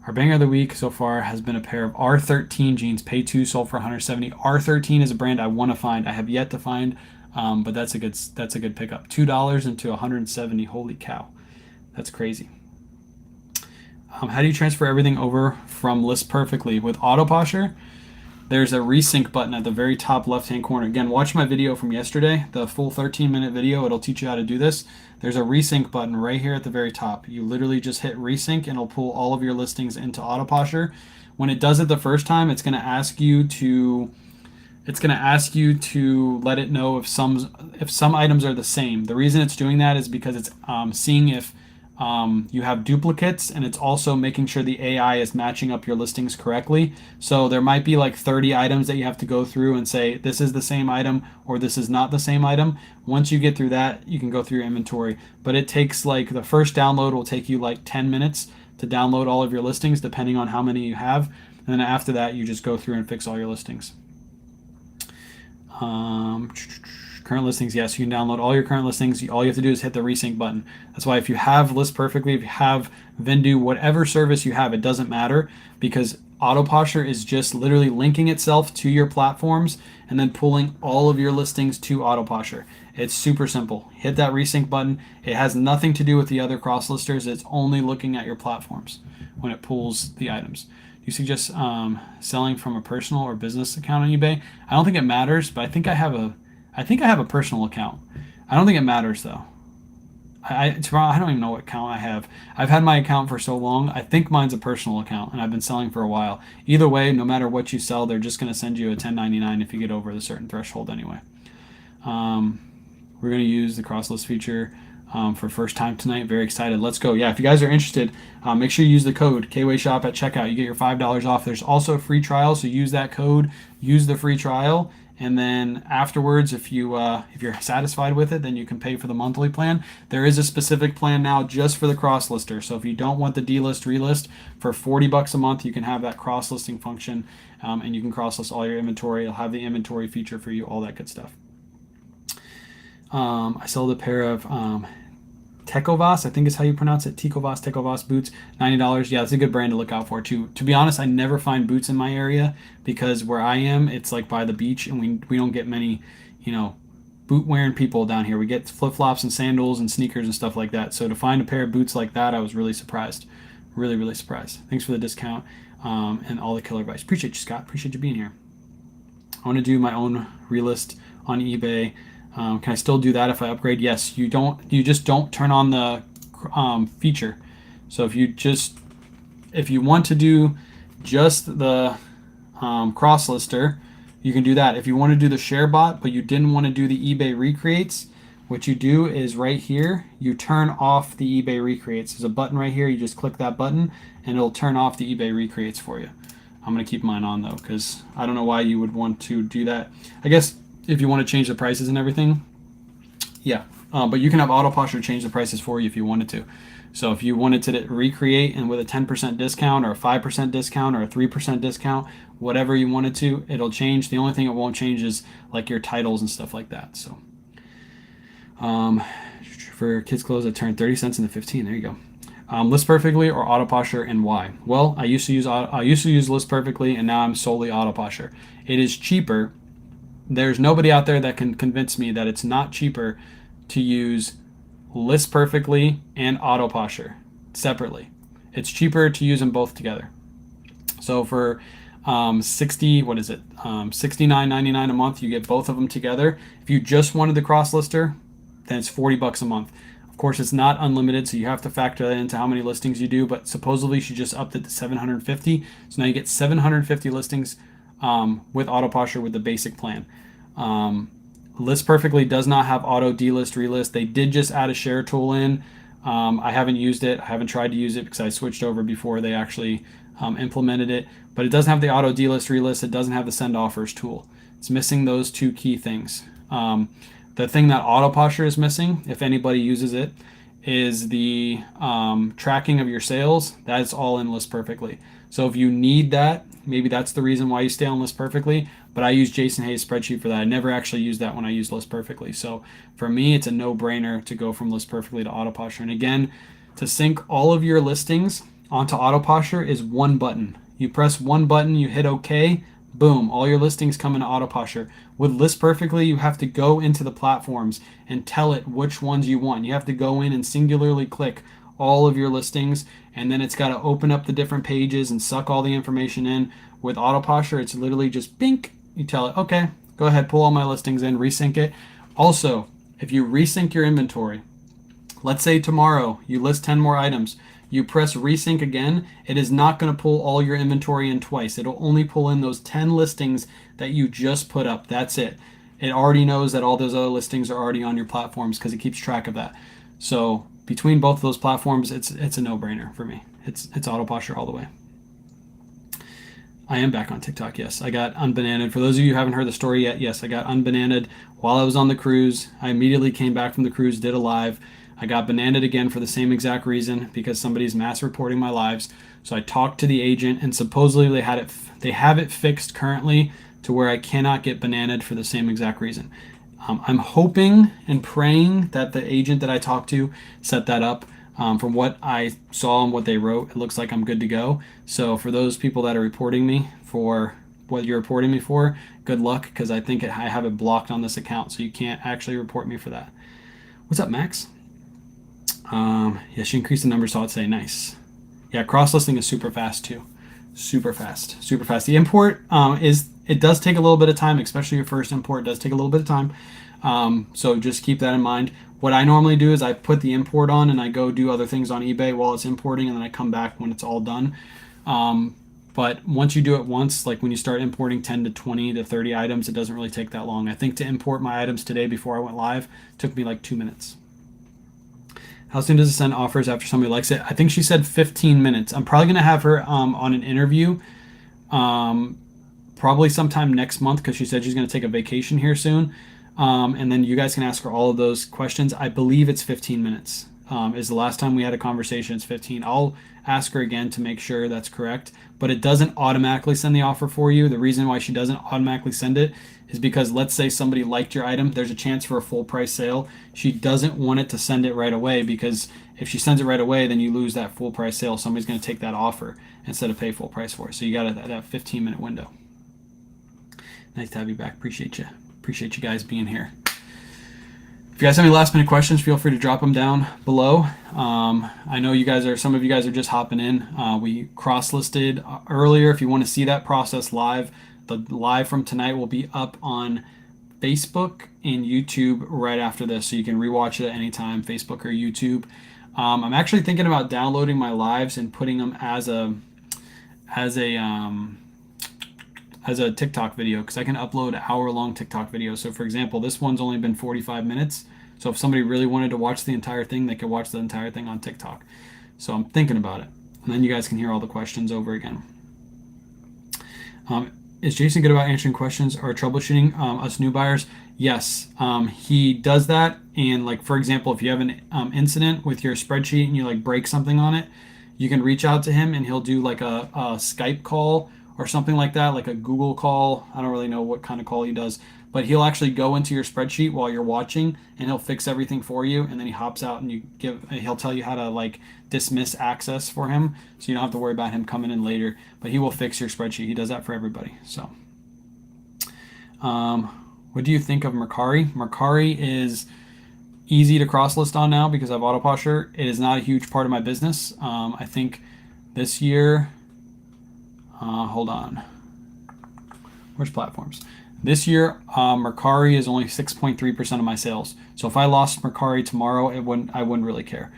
Our banger of the week so far has been a pair of R13 jeans. Pay 2 sold for $170. R13 is a brand I want to find. I have yet to find, but that's a good pickup. $2 into $170. Holy cow, that's crazy. How do you transfer everything over from List Perfectly with Autoposher? There's a resync button at the very top left-hand corner. Again, watch my video from yesterday, the full 13-minute video. It'll teach you how to do this. There's a resync button right here at the very top. You literally just hit resync and it'll pull all of your listings into Autoposher. When it does it the first time, it's going to ask you to let it know if some items are the same. The reason it's doing that is because it's seeing if you have duplicates, and it's also making sure the AI is matching up your listings correctly. So there might be like 30 items that you have to go through and say this is the same item or this is not the same item. Once you get through that, you can go through your inventory, but it takes, like, the first download will take you like 10 minutes to download all of your listings depending on how many you have, and then after that you just go through and fix all your listings. Current listings, yes, you can download all your current listings. All you have to do is hit the resync button. That's why if you have List Perfectly, if you have Vendoo, whatever service you have, it doesn't matter, because Autoposher is just literally linking itself to your platforms and then pulling all of your listings to Autoposher. It's super simple. Hit that resync button. It has nothing to do with the other cross listers. It's only looking at your platforms when it pulls the items. Do you suggest selling from a personal or business account on eBay? I don't think it matters, but I think I have a personal account. I don't think it matters though. I don't even know what account I have. I've had my account for so long. I think mine's a personal account, and I've been selling for a while. Either way, no matter what you sell, they're just going to send you a 1099 if you get over a certain threshold anyway. We're going to use the cross list feature for first time tonight. Very excited. Let's go. Yeah, if you guys are interested, make sure you use the code KWay Shop at checkout. You get your $5 off. There's also a free trial, so use that code. Use the free trial. And then afterwards, if you're satisfied with it, then you can pay for the monthly plan. There is a specific plan now just for the cross lister. So if you don't want the delist relist, for $40 a month, you can have that cross listing function, and you can cross list all your inventory. It'll have the inventory feature for you, all that good stuff. I sold a pair of Tecovas, I think is how you pronounce it. Tecovas boots, $90. Yeah, it's a good brand to look out for too. To be honest, I never find boots in my area because where I am, it's like by the beach, and we don't get many, boot wearing people down here. We get flip flops and sandals and sneakers and stuff like that. So to find a pair of boots like that, I was really surprised. Really, really surprised. Thanks for the discount and all the killer advice. Appreciate you, Scott. Appreciate you being here. I want to do my own relist on eBay. Can I still do that if I upgrade? Yes, you just don't turn on the feature. So if you want to do just the cross lister, you can do that. If you want to do the share bot, but you didn't want to do the eBay recreates, what you do is right here, you turn off the eBay recreates. There's a button right here. You just click that button and it'll turn off the eBay recreates for you. I'm going to keep mine on though, because I don't know why you would want to do that. I guess if you want to change the prices and everything, yeah, But you can have Autoposher change the prices for you if you wanted to. So if you wanted to recreate and with a 10% discount or a 5% discount or a 3% discount, whatever you wanted to, it'll change. The only thing it won't change is like your titles and stuff like that. So for kids' clothes, I turned 30 cents into 15. There you go. List Perfectly or Autoposher, and why? Well, I used to use List Perfectly, and now I'm solely Autoposher. It is cheaper. There's nobody out there that can convince me that it's not cheaper to use List Perfectly and Autoposher separately. It's cheaper to use them both together. So for $69.99 a month, you get both of them together. If you just wanted the cross lister, then it's $40 a month. Of course, it's not unlimited, so you have to factor that into how many listings you do, but supposedly she just upped it to 750. So now you get 750 listings with Autoposher with the basic plan. List Perfectly does not have auto delist relist. They did just add a share tool in. I haven't used it. I haven't tried to use it because I switched over before they actually implemented it. But it doesn't have the auto delist relist. It doesn't have the send offers tool. It's missing those two key things. The thing that Autoposher is missing, if anybody uses it, is the tracking of your sales. That's all in List Perfectly. So if you need that, maybe that's the reason why you stay on List Perfectly. But I use Jason Hayes' spreadsheet for that. I never actually used that when I use List Perfectly. So for me, it's a no-brainer to go from List Perfectly to Autoposher. And again, to sync all of your listings onto Autoposher is one button. You press one button, you hit OK, boom, all your listings come into Autoposher. With List Perfectly, you have to go into the platforms and tell it which ones you want. You have to go in and singularly click all of your listings, and then it's got to open up the different pages and suck all the information in. With Autoposher, it's literally just bink. You tell it, okay, go ahead, pull all my listings in, resync it. Also, if you resync your inventory, let's say tomorrow you list 10 more items, you press resync again, it is not going to pull all your inventory in twice. It'll only pull in those 10 listings that you just put up. That's it. It already knows that all those other listings are already on your platforms because it keeps track of that. So between both of those platforms, it's a no-brainer for me. It's Autoposher all the way. I am back on TikTok, yes. I got unbananaed. For those of you who haven't heard the story yet, yes, I got unbananaed while I was on the cruise. I immediately came back from the cruise, did a live. I got bananaed again for the same exact reason, because somebody's mass reporting my lives. So I talked to the agent, and supposedly they have it fixed currently to where I cannot get bananaed for the same exact reason. I'm hoping and praying that the agent that I talked to set that up. From what I saw and what they wrote, it looks like I'm good to go. So for those people that are reporting me for what you're reporting me for, good luck, because I think I have it blocked on this account, so you can't actually report me for that. What's up, Max? Yeah, she increased the numbers, so I'd say nice. Yeah, cross-listing is super fast too. Super fast. The import it does take a little bit of time, especially your first import. It does take a little bit of time. So just keep that in mind. What I normally do is I put the import on and I go do other things on eBay while it's importing, and then I come back when it's all done. But once you do it once, like when you start importing 10 to 20 to 30 items, it doesn't really take that long. I think to import my items today before I went live took me like 2 minutes. How soon does it send offers after somebody likes it? I think she said 15 minutes. I'm probably going to have her on an interview probably sometime next month, because she said she's going to take a vacation here soon. And then you guys can ask her all of those questions. I believe it's 15 minutes. Is the last time we had a conversation, it's 15. I'll ask her again to make sure that's correct. But it doesn't automatically send the offer for you. The reason why she doesn't automatically send it is because, let's say somebody liked your item, there's a chance for a full price sale. She doesn't want it to send it right away, because if she sends it right away, then you lose that full price sale. Somebody's going to take that offer instead of pay full price for it. So you got that 15-minute window. Nice to have you back. Appreciate you. Appreciate you guys being here. If you guys have any last minute questions, feel free to drop them down below. I know some of you guys are just hopping in. We cross-listed earlier. If you want to see that process live, the live from tonight will be up on Facebook and YouTube right after this, so you can rewatch it at any time, Facebook or YouTube. I'm actually thinking about downloading my lives and putting them as a TikTok video, because I can upload hour-long TikTok videos. So for example, this one's only been 45 minutes. So if somebody really wanted to watch the entire thing, they could watch the entire thing on TikTok. So I'm thinking about it. And then you guys can hear all the questions over again. Is Jason good about answering questions or troubleshooting us new buyers? Yes, he does that. And like for example, if you have an incident with your spreadsheet and you like break something on it, you can reach out to him and he'll do like a Skype call or something like that, like a Google call. I don't really know what kind of call he does, but he'll actually go into your spreadsheet while you're watching and he'll fix everything for you. And then he hops out and he'll tell you how to like dismiss access for him. So you don't have to worry about him coming in later, but he will fix your spreadsheet. He does that for everybody. So, what do you think of Mercari? Mercari is easy to cross list on now because I have Autoposher. It is not a huge part of my business. I think this year, hold on, where's platforms? This year, Mercari is only 6.3% of my sales. So if I lost Mercari tomorrow, I wouldn't really care.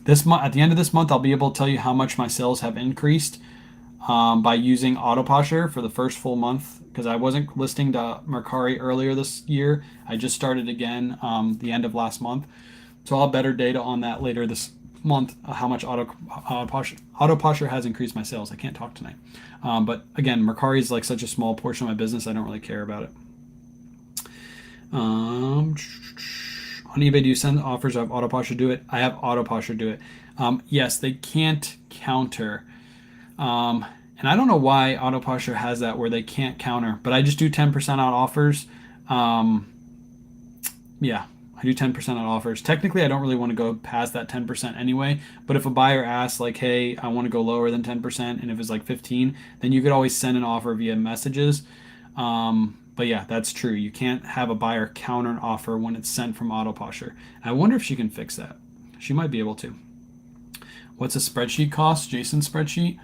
This month, at the end of this month, I'll be able to tell you how much my sales have increased by using Autoposher for the first full month because I wasn't listing to Mercari earlier this year. I just started again the end of last month. So I'll have better data on that later this month, how much Autoposher has increased my sales. I can't talk tonight. But again, Mercari is like such a small portion of my business, I don't really care about it. On eBay, do you send offers? I have Autoposher do it. I have Autoposher do it. Yes, they can't counter. And I don't know why Autoposher has that where they can't counter, but I just do 10% on offers. Yeah, I do 10% on offers. Technically, I don't really want to go past that 10% anyway, but if a buyer asks like, hey, I want to go lower than 10%, and if it's like 15, then you could always send an offer via messages. But yeah, that's true. You can't have a buyer counter an offer when it's sent from Autoposher. I wonder if she can fix that. She might be able to. What's a spreadsheet cost? Jason's spreadsheet.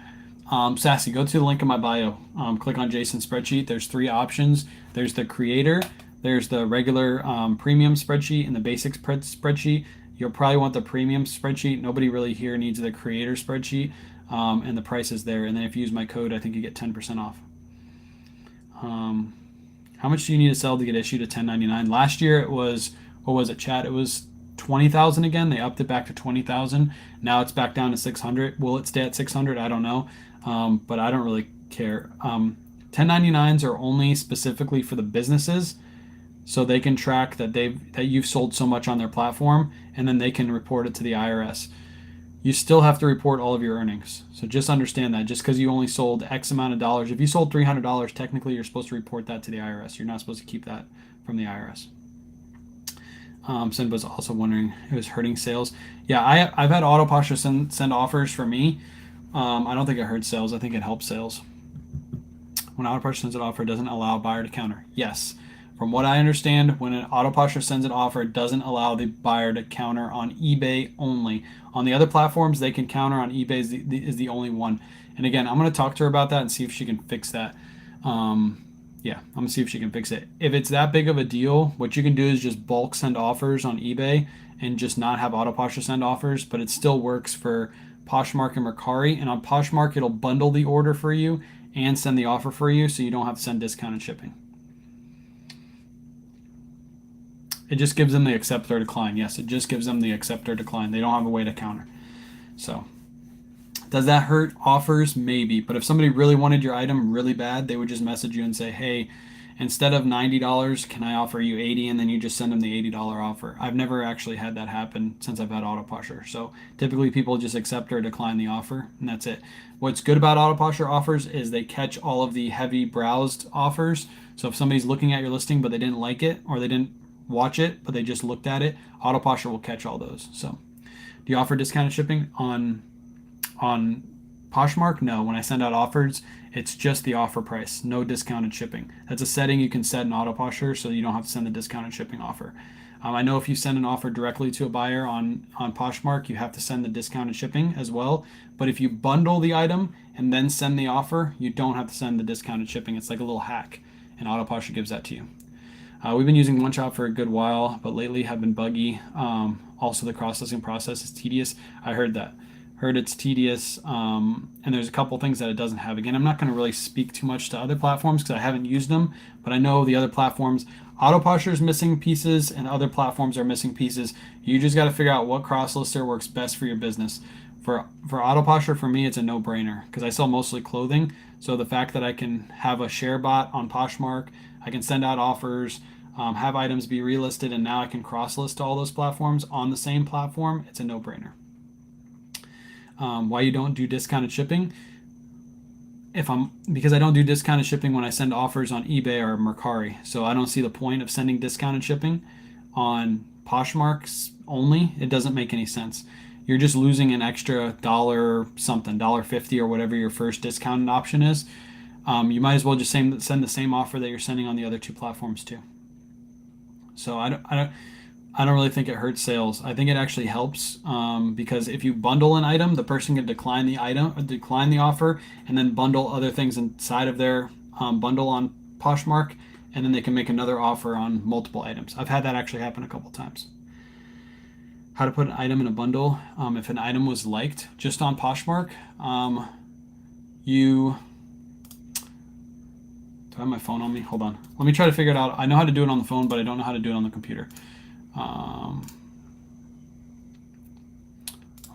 Sassy, go to the link in my bio. Click on Jason's spreadsheet. There's 3 options. There's the creator, there's the regular premium spreadsheet, and the basic spreadsheet. You'll probably want the premium spreadsheet. Nobody really here needs the creator spreadsheet, and the price is there. And then if you use my code, I think you get 10% off. How much do you need to sell to get issued a 1099? Last year it was, what was it, chat? It was 20,000 again. They upped it back to 20,000. Now it's back down to 600. Will it stay at 600? I don't know. But I don't really care. 1099s are only specifically for the businesses, so they can track that you've sold so much on their platform, and then they can report it to the IRS. You still have to report all of your earnings. So just understand that. Just because you only sold X amount of dollars, if you sold $300, technically you're supposed to report that to the IRS. You're not supposed to keep that from the IRS. Sid was also wondering if it was hurting sales. Yeah, I've had Autoposher send offers for me. I don't think it hurts sales. I think it helps sales. When Autoposher sends an offer, it doesn't allow a buyer to counter. Yes. From what I understand, when an Autoposher sends an offer, it doesn't allow the buyer to counter on eBay only. On the other platforms, they can counter. On eBay is the only one. And again, I'm going to talk to her about that and see if she can fix that. Yeah, I'm going to see if she can fix it. If it's that big of a deal, what you can do is just bulk send offers on eBay and just not have Autoposher send offers, but it still works for Poshmark and Mercari. And on Poshmark, it'll bundle the order for you and send the offer for you, so you don't have to send discounted shipping. It just gives them the accept or decline. Yes, it just gives them the accept or decline. They don't have a way to counter. So, does that hurt offers? Maybe. But if somebody really wanted your item really bad, they would just message you and say, hey, instead of $90, can I offer you $80? And then you just send them the $80 offer. I've never actually had that happen since I've had Autoposher. So typically people just accept or decline the offer, and that's it. What's good about Autoposher offers is they catch all of the heavy browsed offers. So if somebody's looking at your listing but they didn't like it, or they didn't watch it but they just looked at it, Autoposher will catch all those. So do you offer discounted shipping on Poshmark? No. When I send out offers, it's just the offer price, no discounted shipping. That's a setting you can set in Autoposher so you don't have to send the discounted shipping offer. I know if you send an offer directly to a buyer on Poshmark, you have to send the discounted shipping as well. But if you bundle the item and then send the offer, you don't have to send the discounted shipping. It's like a little hack, and Autoposher gives that to you. We've been using OneShop for a good while, but lately have been buggy. Also, the cross-listing process is tedious. I heard that. Heard it's tedious, and there's a couple things that it doesn't have. Again, I'm not going to really speak too much to other platforms because I haven't used them, but I know the other platforms, Autoposher is missing pieces and other platforms are missing pieces. You just got to figure out what cross-lister works best for your business. For Autoposher, for me, it's a no-brainer because I sell mostly clothing, So the fact that I can have a share bot on Poshmark, I can send out offers, have items be relisted, and now I can cross list all those platforms on the same platform. It's a no-brainer. Why you don't do discounted shipping? Because I don't do discounted shipping when I send offers on eBay or Mercari, so I don't see the point of sending discounted shipping on Poshmarks only. It doesn't make any sense. You're just losing an extra dollar something, $1.50 or whatever your first discounted option is. You might as well just send the same offer that you're sending on the other two platforms too. So I don't really think it hurts sales. I think it actually helps because if you bundle an item, the person can decline the offer, and then bundle other things inside of their bundle on Poshmark, and then they can make another offer on multiple items. I've had that actually happen a couple times. How to put an item in a bundle. If an item was liked just on Poshmark, do I have my phone on me? Hold on. Let me try to figure it out. I know how to do it on the phone, but I don't know how to do it on the computer. Let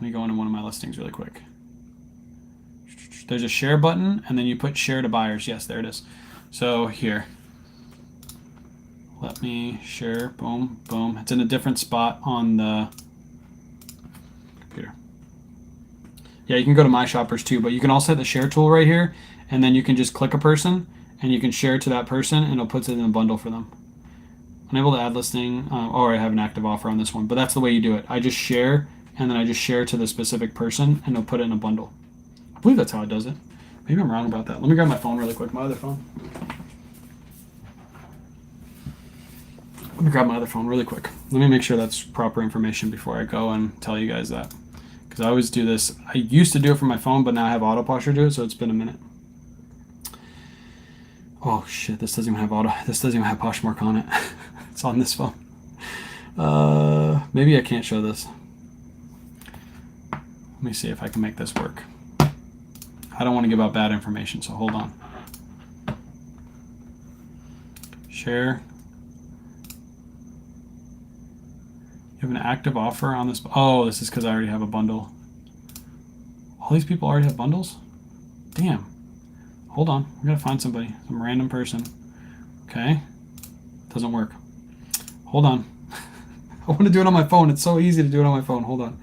me go into one of my listings really quick. There's a share button, and then you put share to buyers. Yes, there it is. So here, let me share. Boom, boom. It's in a different spot on the computer. Yeah, you can go to My Shoppers too, but you can also hit the share tool right here, and then you can just click a person, and you can share to that person, and it'll put it in a bundle for them. Unable to add listing, or I have an active offer on this one, but that's the way you do it. I just share, and then I just share to the specific person, and it'll put it in a bundle. I believe that's how it does it. Maybe I'm wrong about that. Let me grab my phone really quick, my other phone. Let me grab my other phone really quick. Let me make sure that's proper information before I go and tell you guys that. Because I always do this. I used to do it from my phone, but now I have Autoposher do it, so it's been a minute. Oh shit, this doesn't even have Poshmark on it. It's on this phone. Maybe I can't show this. Let me see if I can make this work. I don't want to give out bad information, so hold on. Share. You have an active offer on this. Oh, this is because I already have a bundle. All these people already have bundles? Damn. Hold on. We gotta find somebody. Some random person. Okay. Doesn't work. Hold on. I want to do it on my phone. It's so easy to do it on my phone. Hold on.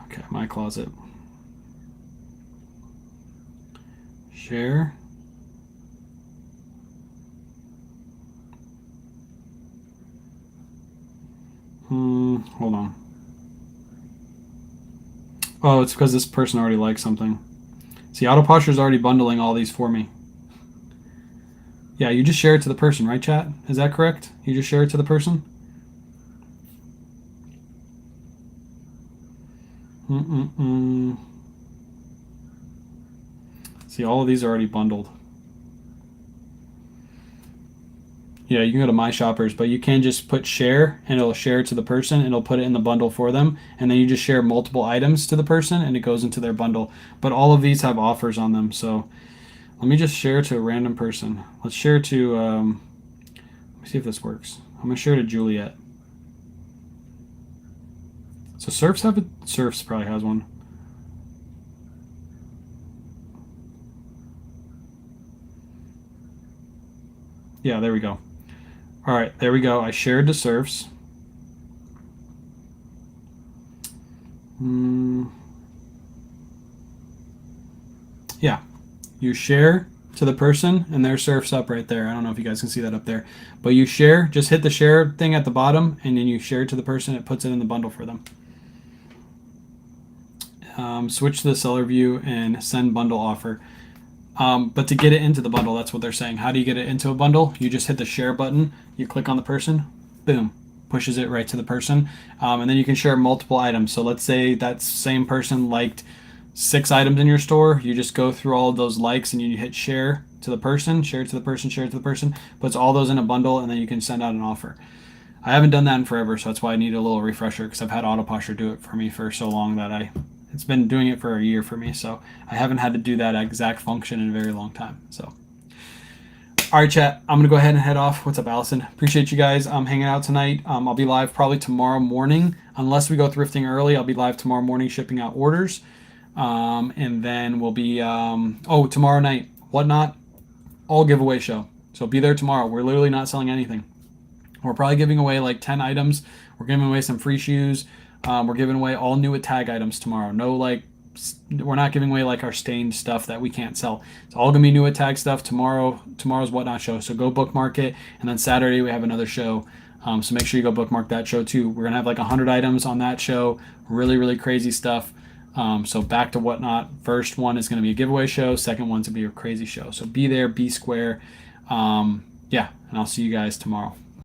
Okay, My Closet. Share. Hold on. Oh, it's because this person already likes something. See, Autoposher is already bundling all these for me. Yeah, you just share it to the person, right, chat? Is that correct? You just share it to the person? See, all of these are already bundled. Yeah, you can go to My Shoppers, but you can just put share, and it'll share to the person, and it'll put it in the bundle for them, and then you just share multiple items to the person, and it goes into their bundle. But all of these have offers on them, so let me just share to a random person. Let's share to, let me see if this works. I'm going to share to Juliet. So Surfs have it? Surfs probably has one. Yeah, there we go. All right, there we go. I shared to Surfs. Yeah, you share to the person, and their Surfs up right there. I don't know if you guys can see that up there, but you share. Just hit the share thing at the bottom, and then you share to the person. It puts it in the bundle for them. Switch to the seller view and send bundle offer. But to get it into the bundle, that's what they're saying. How do you get it into a bundle? You just hit the share button, you click on the person, boom, pushes it right to the person. And then you can share multiple items. So let's say that same person liked 6 items in your store. You just go through all of those likes and you hit share to the person, share to the person, share to the person, puts all those in a bundle, and then you can send out an offer. I haven't done that in forever, so that's why I need a little refresher, because I've had Autoposher do it for me for so long that it's been doing it for a year for me, so I haven't had to do that exact function in a very long time. So, all right, chat, I'm gonna go ahead and head off. What's up, Allison? Appreciate you guys hanging out tonight. I'll be live probably tomorrow morning, unless we go thrifting early. I'll be live tomorrow morning shipping out orders. And then we'll be tomorrow night, Whatnot, all giveaway show. So be there tomorrow. We're literally not selling anything. We're probably giving away like 10 items. We're giving away some free shoes. We're giving away all new at tag items tomorrow. No, like, we're not giving away like our stained stuff that we can't sell. It's all gonna be new at tag stuff tomorrow. Tomorrow's Whatnot show. So go bookmark it. And then Saturday we have another show. So make sure you go bookmark that show too. We're gonna have like 100 items on that show. Really, really crazy stuff. So back to Whatnot. First one is going to be a giveaway show. Second one's going to be a crazy show. So be there, be square. Yeah, and I'll see you guys tomorrow.